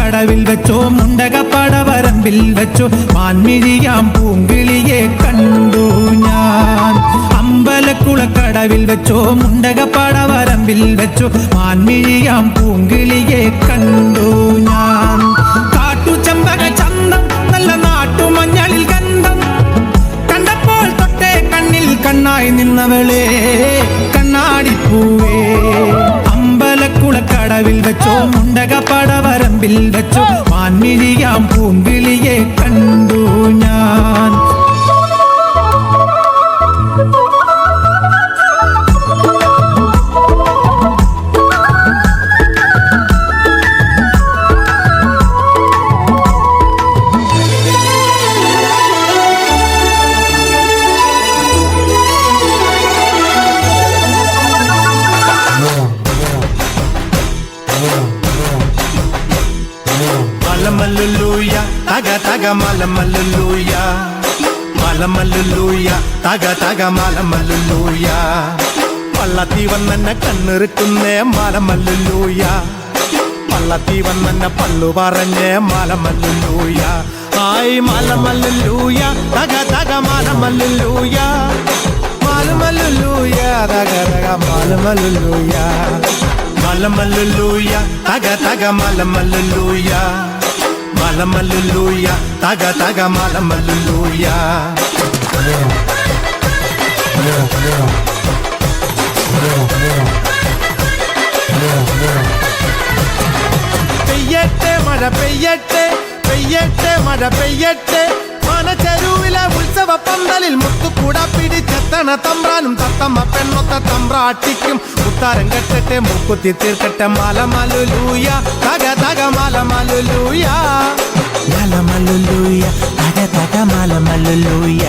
കടവിൽ വെച്ചോ മുണ്ടകപ്പടവരമ്പിൽ വെച്ചോ മാൻമിഴിയാം പൂങ്കിളിയെ കണ്ടു ഞാൻ. അമ്പലക്കുളക്കടവിൽ വെച്ചോ മുണ്ടകപ്പടവരമ്പിൽ വെച്ചോ മാൻമിഴിയാം പൂങ്കിളിയെ കണ്ടു ഞാൻ. കാട്ടുചെമ്പക ചന്തം നല്ല നാട്ടുമഞ്ഞളിൽ ഗന്ധം കണ്ടപ്പോൾ തൊട്ടേ കണ്ണിൽ കണ്ണായി നിന്നവളെ കണ്ണാടിപ്പൂവേ. അമ്പലക്കുളക്കടവിൽ വെച്ചോ മുണ്ടകപ്പടവരമ്പിൽ വെച്ചോ മാൻമിഴിയാം പൂങ്കിളിയെ കണ്ടു ഞാൻ. മലമല്ലുലൂയ തക തക മലമല്ലുലൂയ മലമല്ലുലൂയ തക തക മലമല്ലുലൂയ. പള്ളത്തി വന്നെന്നെ കണ്ണിറുക്കുന്നേ മലമല്ലുലൂയ. പള്ളത്തി വന്നെന്നെ പല്ലു പറഞ്ഞേ മലമല്ലുലൂയ. ആയി മലമല്ലുലൂയ തക തക മലമല്ലുലൂയ മലമല്ലുലൂയ തക തക മലമല്ലുലൂയ. മലമല്ലുലൂയ തക തക മലമല്ലുലൂയ മലമല്ലുലൂയ തക തക മലമല്ലുലൂയ. പെയ്യട്ടെ മഴ പെയ്യട്ടെ പെയ്യട്ടെ മഴ പെയ്യട്ടെ മനച്ചെരുവിലെ ഉത്സവ പന്തലിൽ മുത്തുകൂട പിടിച്ചെത്തണ തമ്പ്രാനും തത്തമ്മ പെണ്ണൊത്ത തമ്പ്രാട്ടിക്കും മുത്താരം കെട്ടട്ടെ മുക്കുത്തി തീർക്കട്ടെ മലമല്ലുലൂയ തക തക മലമല്ലുലൂയ മലമല്ലുലൂയ തക തക മലമല്ലുലൂയ.